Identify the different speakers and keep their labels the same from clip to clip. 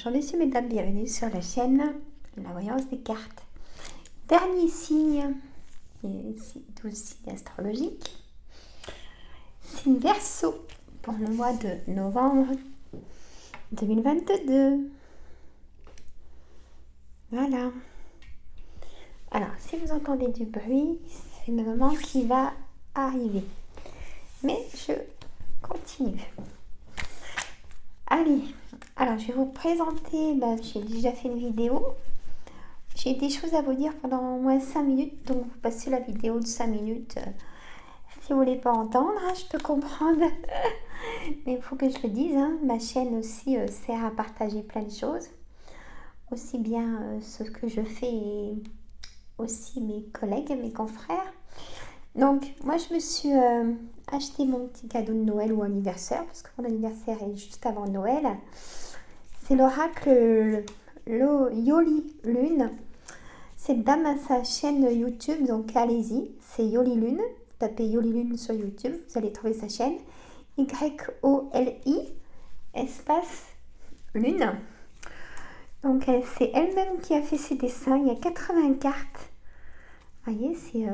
Speaker 1: Bonjour messieurs, mesdames, bienvenue sur la chaîne La Voyance des cartes. Dernier signe, et 12 signes astrologiques. Signe Verseau pour le mois de novembre 2022. Voilà. Alors, si vous entendez du bruit, c'est le moment qui va arriver. Mais je continue. Allez, alors je vais vous présenter, j'ai déjà fait une vidéo. J'ai des choses à vous dire pendant au moins 5 minutes, donc vous passez la vidéo de 5 minutes. Si vous voulez pas entendre, je peux comprendre. Mais il faut que je le dise, ma chaîne aussi sert à partager plein de choses. Aussi bien ce que je fais et aussi mes collègues, mes confrères. Donc, moi, je me suis acheté mon petit cadeau de Noël ou anniversaire, parce que mon anniversaire est juste avant Noël. C'est l'oracle Yoli Lune. C'est dame à sa chaîne YouTube, donc allez-y. C'est Yoli Lune. Vous tapez Yoli Lune sur YouTube, vous allez trouver sa chaîne. Y-O-L-I, espace Lune. Donc, c'est elle-même qui a fait ses dessins. Il y a 80 cartes. Vous voyez, c'est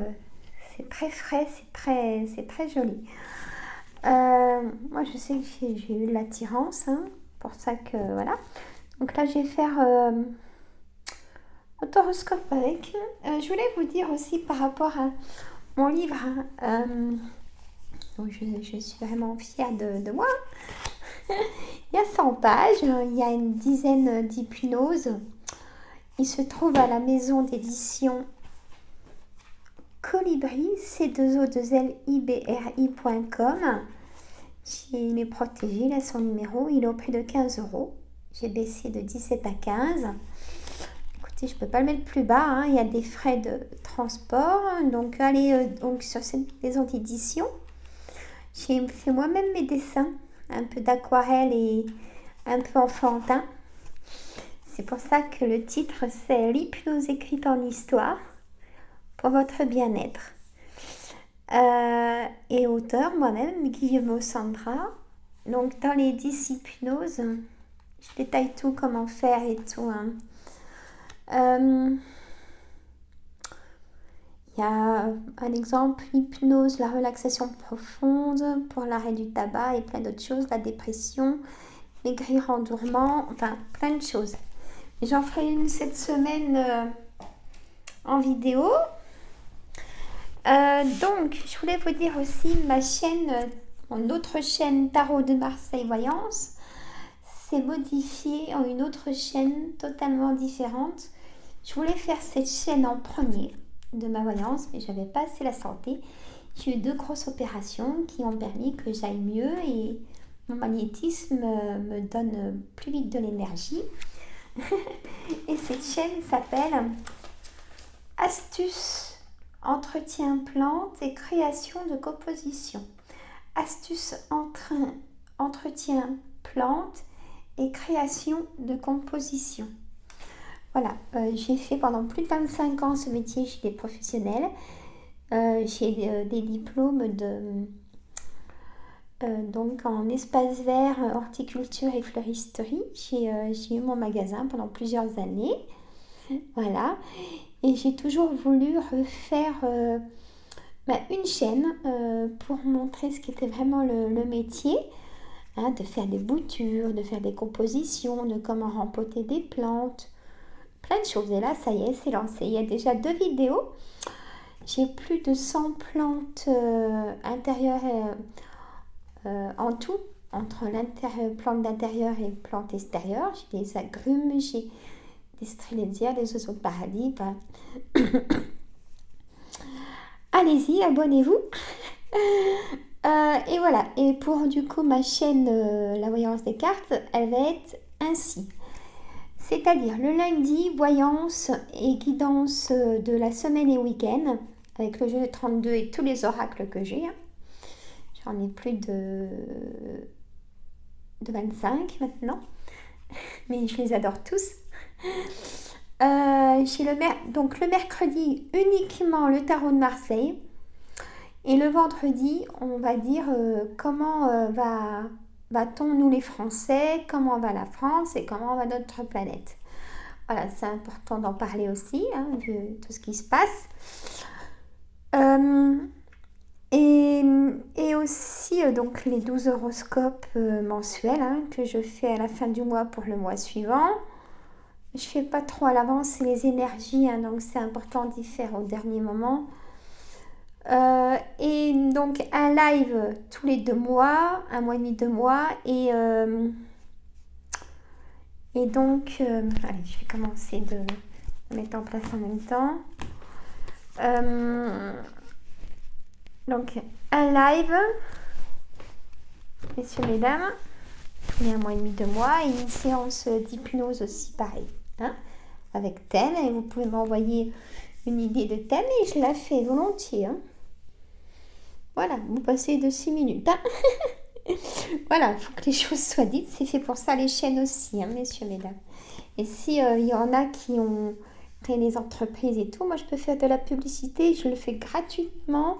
Speaker 1: très frais, c'est très joli. Moi, je sais que j'ai eu de l'attirance, pour ça que voilà. Donc là, je vais faire un horoscope avec. Je voulais vous dire aussi par rapport à mon livre. Donc je suis vraiment fière de moi. Il y a 100 pages, il y a une dizaine d'hypnoses. Il se trouve à la maison d'édition Colibri, c2o2libri.com. Il est protégé, il a son numéro, il est au prix de 15 €. J'ai baissé de 17 à 15. Écoutez, je ne peux pas le mettre plus bas, il y a des frais de transport. Donc, allez donc sur cette maison d'édition. J'ai fait moi-même mes dessins, un peu d'aquarelle et un peu enfantin. C'est pour ça que le titre, c'est l'hypnose écrite en histoire pour votre bien-être. Et auteur, moi-même, Guillemot Sandra. Donc, dans les 10 hypnoses, je détaille tout, comment faire et tout. Il y a un exemple, hypnose, la relaxation profonde pour l'arrêt du tabac et plein d'autres choses, la dépression, maigrir en dormant, enfin plein de choses. J'en ferai une cette semaine en vidéo. Donc, je voulais vous dire aussi ma chaîne, mon autre chaîne Tarot de Marseille Voyance, s'est modifiée en une autre chaîne totalement différente. Je voulais faire cette chaîne en premier de ma voyance, mais j'avais pas assez la santé. J'ai eu 2 grosses opérations qui ont permis que j'aille mieux et mon magnétisme me donne plus vite de l'énergie. Et cette chaîne s'appelle Astuces, entretien plantes et création de composition. Astuces, entretien plantes et création de composition. Voilà, j'ai fait pendant plus de 25 ans ce métier chez des professionnels. J'ai des diplômes donc en espace vert, horticulture et fleuristerie. J'ai eu mon magasin pendant plusieurs années. Voilà. Et j'ai toujours voulu refaire une chaîne pour montrer ce qu'était vraiment le métier. De faire des boutures, de faire des compositions, de comment rempoter des plantes. Plein de choses. Et là, ça y est, c'est lancé. Il y a déjà 2 vidéos. J'ai plus de 100 plantes intérieures en tout, entre plantes d'intérieur et plantes extérieures. J'ai des agrumes, j'ai des strélésias, des oiseaux de paradis. Allez-y, abonnez-vous. Et voilà. Et pour du coup ma chaîne La Voyance des cartes, elle va être ainsi. C'est-à-dire le lundi, voyance et guidance de la semaine et week-end, avec le jeu de 32 et tous les oracles que j'ai. J'en ai plus de 25 maintenant, mais je les adore tous. Donc le mercredi, uniquement le tarot de Marseille. Et le vendredi, on va dire comment va va-t-on, nous les Français, comment va la France et comment va notre planète. Voilà, c'est important d'en parler aussi, hein, de tout ce qui se passe. Euh, et aussi, donc, les 12 horoscopes mensuels hein, que je fais à la fin du mois pour le mois suivant. Je fais pas trop à l'avance, c'est les énergies, hein, donc c'est important d'y faire au dernier moment. Et donc, un live tous les 2 mois, un mois et demi, 2 mois. Et donc, allez, je vais commencer de mettre en place en même temps. Donc, un live, messieurs, mesdames, tous les un mois et demi, 2 mois, et une séance d'hypnose aussi, pareil, hein, avec thème. Et vous pouvez m'envoyer une idée de thème et je la fais volontiers. Hein. Voilà, vous passez de 6 minutes. Hein. Voilà, il faut que les choses soient dites. C'est fait pour ça les chaînes aussi, hein, messieurs, mesdames. Et si y en a qui ont créé des entreprises et tout, moi je peux faire de la publicité. Je le fais gratuitement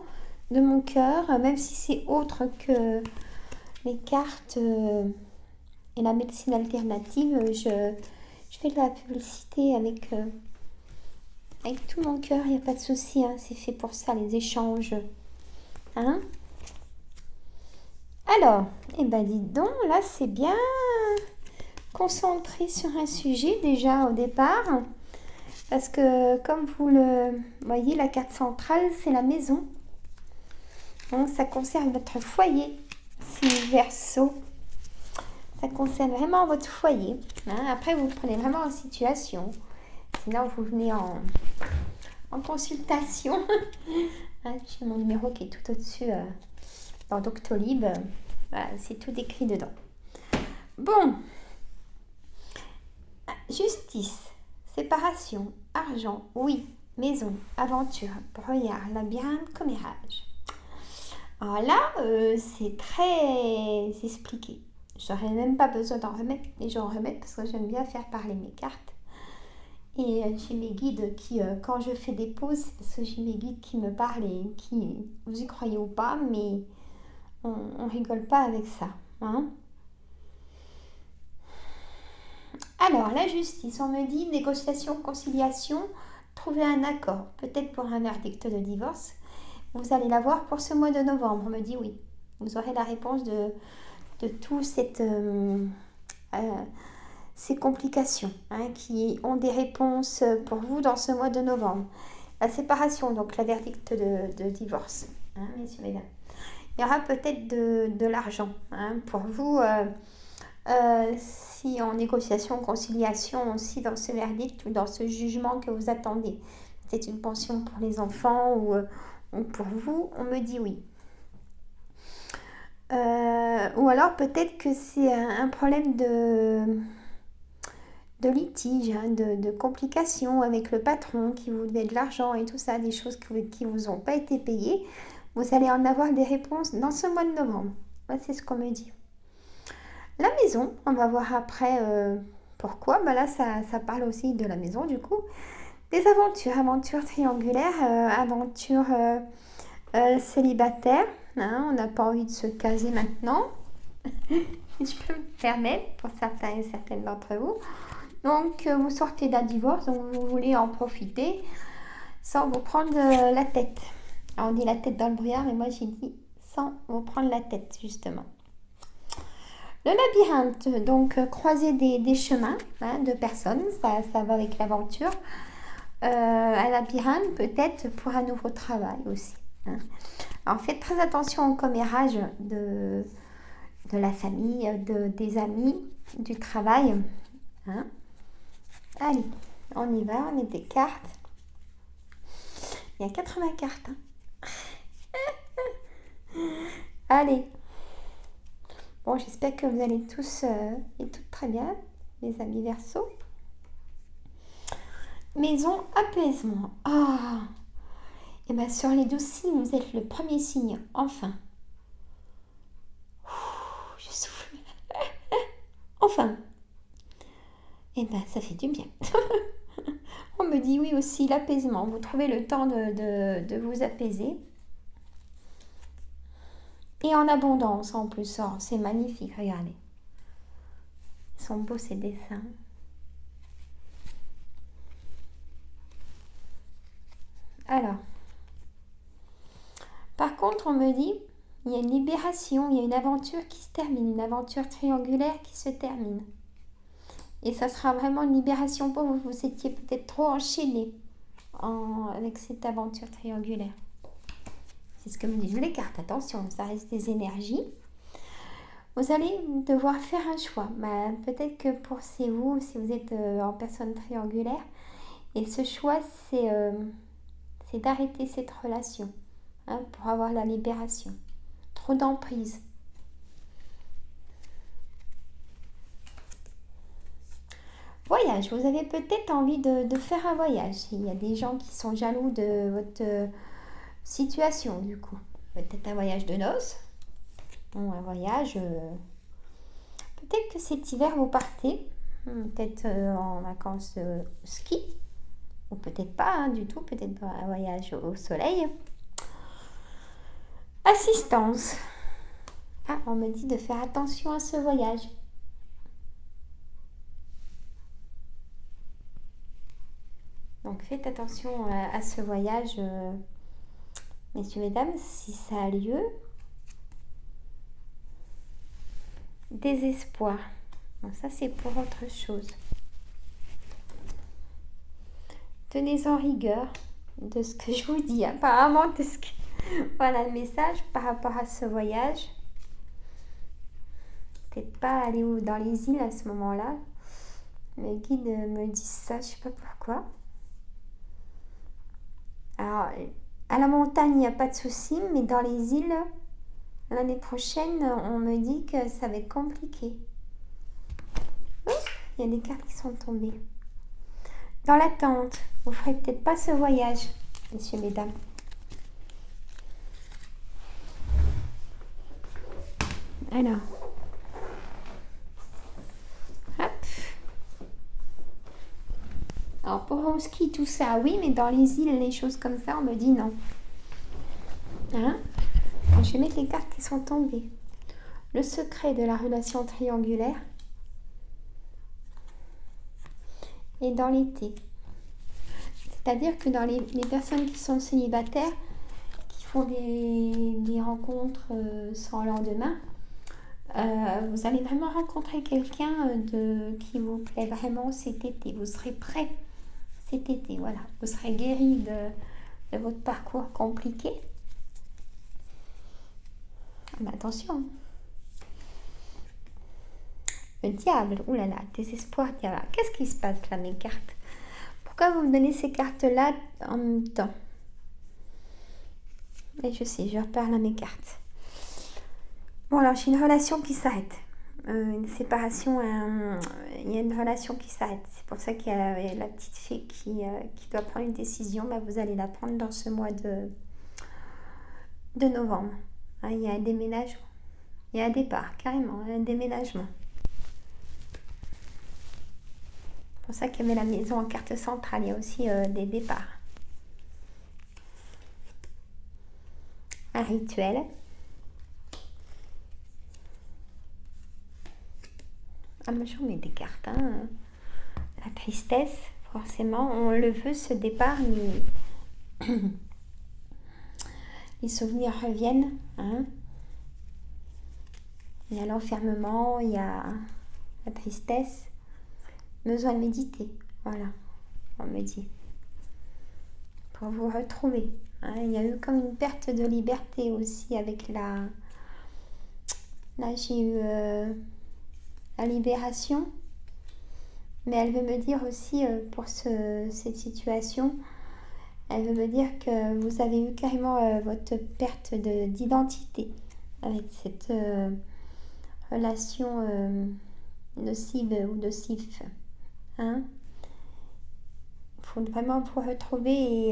Speaker 1: de mon cœur, même si c'est autre que les cartes et la médecine alternative. Je fais de la publicité avec tout mon cœur, il n'y a pas de souci. Hein, c'est fait pour ça, les échanges. Hein? Alors, eh ben dites donc, là c'est bien concentré sur un sujet déjà au départ. Parce que comme vous le voyez, la carte centrale, c'est la maison. Donc, ça concerne votre foyer, si Verseau. Ça concerne vraiment votre foyer. Hein. Après, vous prenez vraiment en situation. Sinon, vous venez en consultation. Hein, j'ai mon numéro qui est tout au-dessus dans Doctolib. Voilà, c'est tout écrit dedans. Bon. Justice, séparation, argent, oui, maison, aventure, brouillard, labyrinthe, commérage. Alors là, c'est très expliqué. J'aurais même pas besoin d'en remettre, mais j'en remets parce que j'aime bien faire parler mes cartes. Et j'ai mes guides qui, quand je fais des pauses, c'est parce que j'ai mes guides qui me parlent et qui, vous y croyez ou pas, mais on rigole pas avec ça. Hein. Alors, la justice, on me dit négociation, conciliation, trouver un accord, peut-être pour un verdict de divorce. Vous allez l'avoir pour ce mois de novembre, on me dit oui. Vous aurez la réponse de tout ces complications hein, qui ont des réponses pour vous dans ce mois de novembre. La séparation, donc la verdict de divorce, hein, messieurs, mesdames. Il y aura peut-être de l'argent hein, pour vous. Si en négociation, conciliation aussi dans ce verdict ou dans ce jugement que vous attendez. C'est une pension pour les enfants ou pour vous, on me dit oui. Ou alors peut-être que c'est un problème de litige, hein, de complications avec le patron qui vous devait de l'argent et tout ça, des choses qui ne vous ont pas été payées. Vous allez en avoir des réponses dans ce mois de novembre. Ouais, c'est ce qu'on me dit. La maison, on va voir après pourquoi. Bah là, ça parle aussi de la maison du coup. Des aventures triangulaires, aventures célibataires. Hein, on n'a pas envie de se caser maintenant. Je peux me permettre pour certains et certaines d'entre vous. Donc, vous sortez d'un divorce, donc vous voulez en profiter sans vous prendre la tête. Alors, on dit la tête dans le brouillard, mais moi j'ai dit sans vous prendre la tête, justement. Le labyrinthe, donc croiser des chemins hein, de personnes, ça va avec l'aventure. Un labyrinthe peut-être pour un nouveau travail aussi. Hein. Alors faites très attention au commérage de la famille, des amis, du travail. Hein. Allez, on y va, on est des cartes. Il y a 80 cartes. Hein. Allez. Bon, j'espère que vous allez tous et toutes très bien, mes amis Verseau. Maison, apaisement. Ah, et bien sur les 12 signes, vous êtes le premier signe, enfin. Je souffle. Enfin. Et bien, ça fait du bien. On me dit oui aussi, l'apaisement. Vous trouvez le temps de vous apaiser. Et en abondance en plus. Oh, c'est magnifique, regardez. Ils sont beaux ces dessins. Alors, par contre, on me dit, il y a une libération, il y a une aventure qui se termine, une aventure triangulaire qui se termine. Et ça sera vraiment une libération pour vous. Vous étiez peut-être trop enchaîné avec cette aventure triangulaire. C'est ce que me disent les cartes. Attention, ça reste des énergies. Vous allez devoir faire un choix. Bah, peut-être que pour vous, si vous êtes en personne triangulaire, et ce choix, c'est d'arrêter cette relation, hein, pour avoir la libération. Trop d'emprise. Voyage, vous avez peut-être envie de faire un voyage. Il y a des gens qui sont jaloux de votre situation, du coup. Peut-être un voyage de noces, ou un voyage... peut-être que cet hiver, vous partez, peut-être en vacances ski, ou peut-être pas, hein, du tout, peut-être un voyage au soleil. Assistance. Ah, on me dit de faire attention à ce voyage. Donc faites attention à ce voyage, messieurs, mesdames, si ça a lieu. Désespoir. Bon, ça c'est pour autre chose. Tenez en rigueur de ce que je vous dis, apparemment de ce que... Voilà le message par rapport à ce voyage. Peut-être pas aller dans les îles à ce moment-là. Mes guides me disent ça, je sais pas pourquoi. Alors, à la montagne, il n'y a pas de souci, mais dans les îles, l'année prochaine, on me dit que ça va être compliqué. Oui, il y a des cartes qui sont tombées. Dans l'attente, vous ne ferez peut-être pas ce voyage, messieurs, mesdames. Alors, hop. Alors, pour au ski, tout ça, oui, mais dans les îles, les choses comme ça, on me dit non. Hein? Alors, je vais mettre les cartes qui sont tombées. Le secret de la relation triangulaire. Et dans l'été. C'est-à-dire que dans les personnes qui sont célibataires, qui font des rencontres sans lendemain, vous allez vraiment rencontrer quelqu'un qui vous plaît vraiment cet été. Vous serez prêt cet été, voilà. Vous serez guéri de votre parcours compliqué. Mais attention. Le diable, oulala, désespoir, diable. Qu'est-ce qui se passe là, mes cartes? Pourquoi vous me donnez ces cartes-là en même temps? Et je sais, je repars là mes cartes. Bon, alors j'ai une relation qui s'arrête. Une séparation, il y a une relation qui s'arrête. C'est pour ça qu'il y a la petite fée qui doit prendre une décision. Bah, vous allez la prendre dans ce mois de novembre. Hein, il y a un déménagement. Il y a un départ, carrément, un déménagement. C'est pour ça qu'il y avait la maison en carte centrale. Il y a aussi des départs. Un rituel. Ah, mais j'en mets des cartes. Hein. La tristesse, forcément, on le veut, ce départ, mais les souvenirs reviennent. Hein. Il y a l'enfermement, il y a la tristesse. Besoin de méditer, voilà, on me dit. Pour vous retrouver. Hein. Il y a eu comme une perte de liberté aussi avec la... Là, j'ai eu la libération. Mais elle veut me dire aussi, pour cette situation, elle veut me dire que vous avez eu carrément votre perte d'identité avec cette relation nocive ou nocif. Hein? Il faut vraiment vous retrouver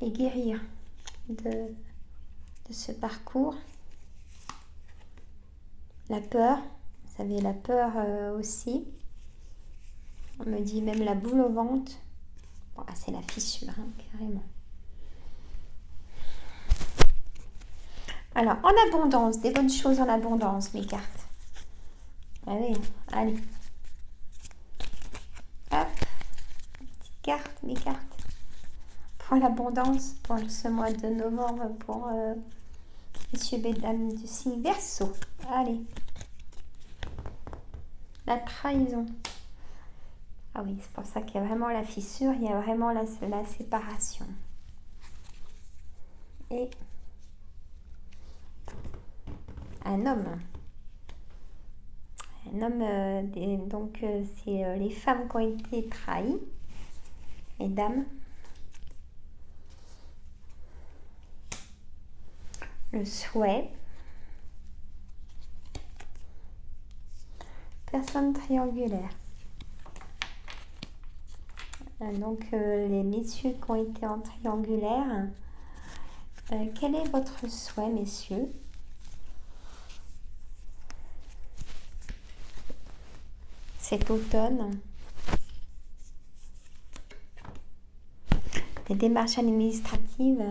Speaker 1: et guérir de ce parcours. La peur, vous savez, la peur aussi. On me dit même la boule au ventre. Bon, c'est la fissure, hein, carrément. Alors, en abondance, des bonnes choses en abondance, mes cartes. Allez, allez. Hop, petite carte, mes cartes. Pour l'abondance, pour ce mois de novembre, pour messieurs et dames du signe Verseau. Allez. La trahison. Ah oui, c'est pour ça qu'il y a vraiment la fissure, il y a vraiment la séparation. Et un homme. Un homme, donc c'est les femmes qui ont été trahies, les dames. Le souhait. Personne triangulaire. Donc les messieurs qui ont été en triangulaire. Quel est votre souhait, messieurs? Cet automne. Les démarches administratives,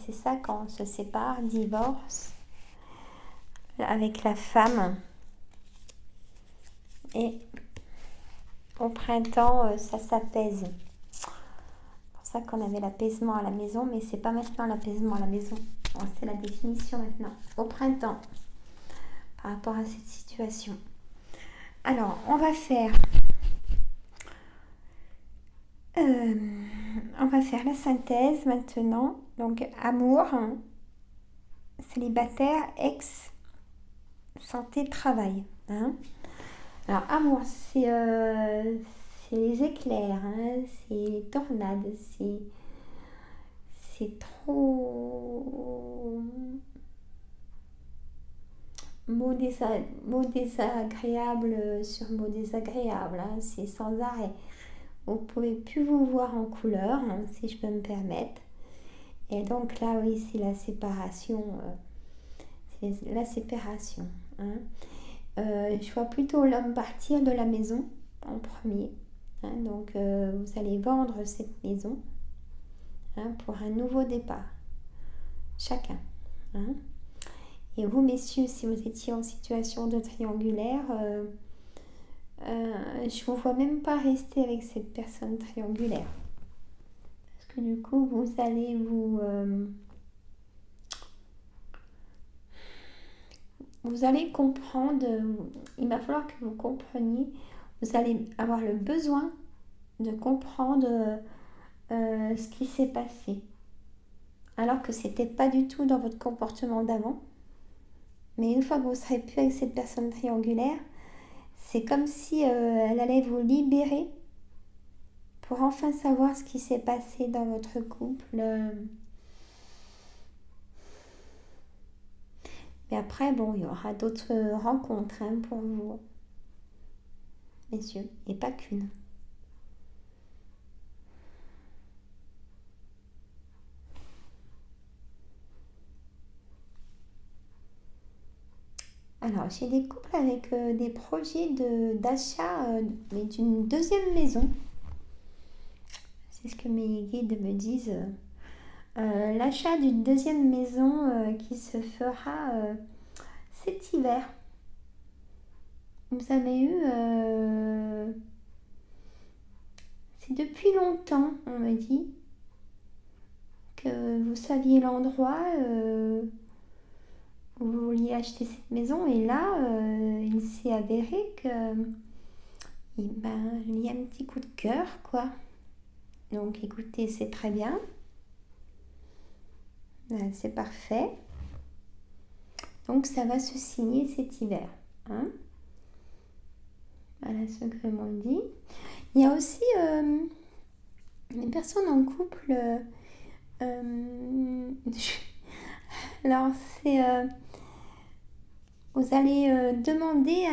Speaker 1: c'est ça quand on se sépare, divorce avec la femme. Et au printemps, ça s'apaise. C'est pour ça qu'on avait l'apaisement à la maison, mais c'est pas maintenant l'apaisement à la maison. Bon, c'est la définition maintenant. Au printemps, par rapport à cette situation. Alors, on va faire la synthèse maintenant. Donc, amour, célibataire, ex, santé, travail. Hein. Alors, amour, c'est les éclairs, hein, c'est les tornades, c'est trop... Mots désagréables sur mots désagréables, hein, c'est sans arrêt. Vous ne pouvez plus vous voir en couleur, hein, si je peux me permettre. Et donc là, oui, c'est la séparation. Hein. Je vois plutôt l'homme partir de la maison en premier. Hein, donc vous allez vendre cette maison, hein, pour un nouveau départ. Chacun. Hein. Et vous, messieurs, si vous étiez en situation de triangulaire, je vous vois même pas rester avec cette personne triangulaire. Parce que du coup, vous allez vous allez comprendre, il va falloir que vous compreniez, vous allez avoir le besoin de comprendre ce qui s'est passé. Alors que c'était pas du tout dans votre comportement d'avant. Mais une fois que vous ne serez plus avec cette personne triangulaire, c'est comme si elle allait vous libérer pour enfin savoir ce qui s'est passé dans votre couple. Mais après, bon, il y aura d'autres rencontres, hein, pour vous, messieurs, et pas qu'une. Alors, j'ai des couples avec des projets d'achat, mais d'une deuxième maison. C'est ce que mes guides me disent. L'achat d'une deuxième maison qui se fera cet hiver. Vous avez eu... c'est depuis longtemps, on me dit, que vous saviez l'endroit où vous vouliez acheter cette maison. Et là, il s'est avéré que... il y a un petit coup de cœur, quoi. Donc écoutez, c'est très bien. C'est parfait. Donc ça va se signer cet hiver. Hein. Voilà ce que m'ont dit. Il y a aussi les personnes en couple. Alors c'est... vous allez demander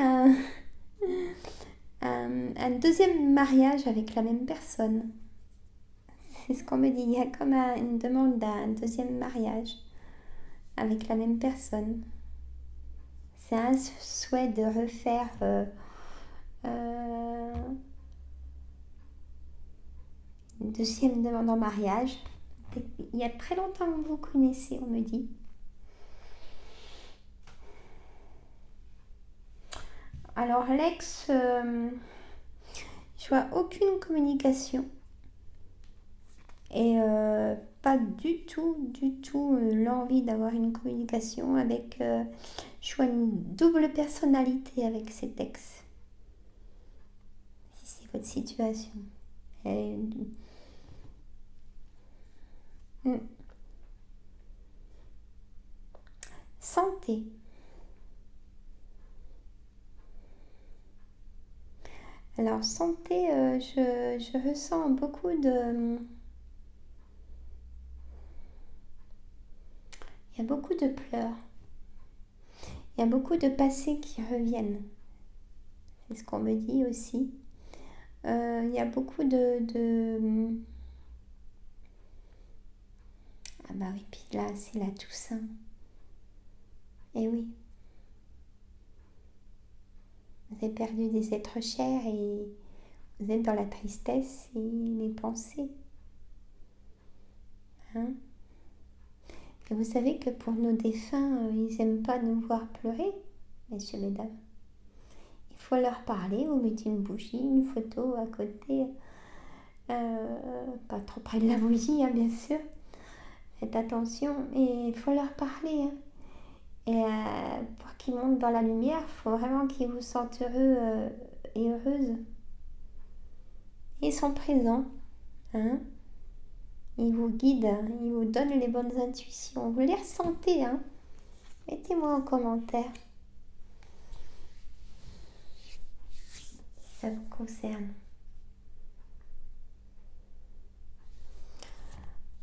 Speaker 1: un deuxième mariage avec la même personne. C'est ce qu'on me dit. Il y a comme une demande d'un deuxième mariage avec la même personne. C'est un souhait de refaire une deuxième demande en mariage. Il y a très longtemps que vous connaissez, on me dit. Alors l'ex, je vois aucune communication. Et pas du tout l'envie d'avoir une communication avec... je vois une double personnalité avec cet ex. Si c'est votre situation. Et, santé. Alors santé, je ressens beaucoup de... Il y a beaucoup de pleurs. Il y a beaucoup de passés qui reviennent. C'est ce qu'on me dit aussi. Il y a beaucoup de... Ah bah oui, puis là, c'est la Toussaint. Et oui. Vous avez perdu des êtres chers et vous êtes dans la tristesse et les pensées. Hein? Et vous savez que pour nos défunts, ils n'aiment pas nous voir pleurer, messieurs, mesdames. Il faut leur parler, vous mettez une bougie, une photo à côté. Pas trop près de la bougie, hein, bien sûr. Faites attention. Et il faut leur parler. Hein. Et pour qu'ils montent dans la lumière, il faut vraiment qu'ils vous sentent heureux et heureuses. Ils sont présents. Hein. Ils vous guident, hein. Ils vous donnent les bonnes intuitions. Vous les ressentez. Hein. Mettez-moi en commentaire. Ça vous concerne.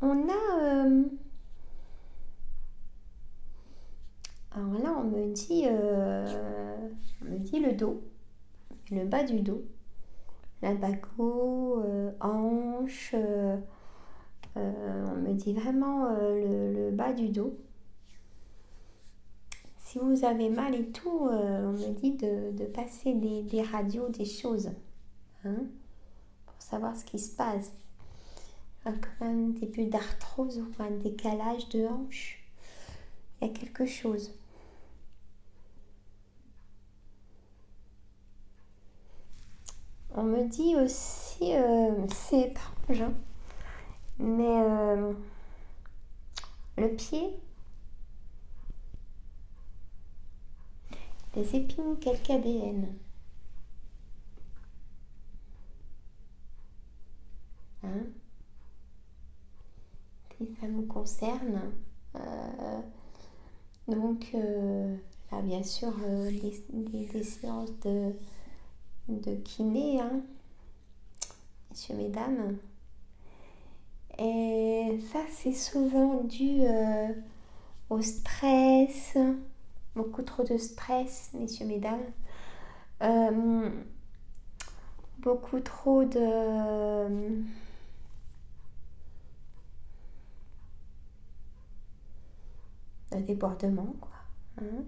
Speaker 1: On a... alors là, on me dit le dos, le bas du dos, l'abaco, hanche, on me dit vraiment le bas du dos. Si vous avez mal et tout, on me dit de passer des radios, des choses, hein, pour savoir ce qui se passe. Il y a quand même un début d'arthrose ou un décalage de hanche. Il y a quelque chose. On me dit aussi, c'est étrange, hein, mais le pied, les épines calcadéennes. Hein, et ça me concerne. Donc là, bien sûr, des séances de kiné, hein, messieurs, mesdames. Et ça, c'est souvent dû au stress, beaucoup trop de stress, messieurs, mesdames. Beaucoup trop de débordement, quoi. Hein,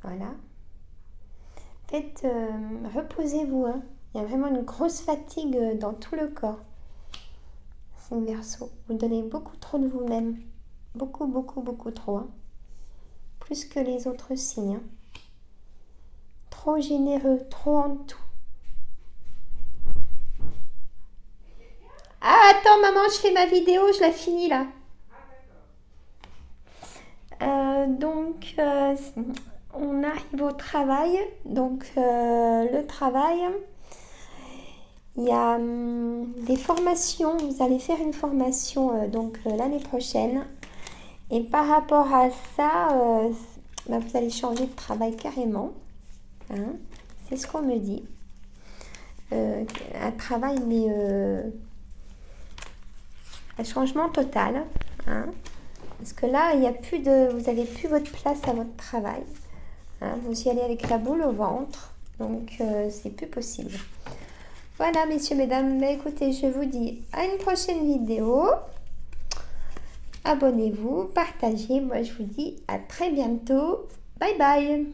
Speaker 1: voilà. Faites, reposez-vous, hein. Il y a vraiment une grosse fatigue dans tout le corps. C'est le Verseau. Vous donnez beaucoup trop de vous-même. Beaucoup, beaucoup, beaucoup trop. Hein. Plus que les autres signes. Hein. Trop généreux, trop en tout. Ah, attends, maman, je fais ma vidéo, je la finis là. Donc, on arrive au travail. Donc, le travail, il y a des formations. Vous allez faire une formation l'année prochaine. Et par rapport à ça, vous allez changer de travail carrément. Hein, c'est ce qu'on me dit. Un travail, mais un changement total. Hein, parce que là, il y a plus vous n'avez plus votre place à votre travail. Hein, vous y allez avec la boule au ventre. Donc, c'est plus possible. Voilà, messieurs, mesdames. Mais écoutez, je vous dis à une prochaine vidéo. Abonnez-vous, partagez. Moi, je vous dis à très bientôt. Bye bye.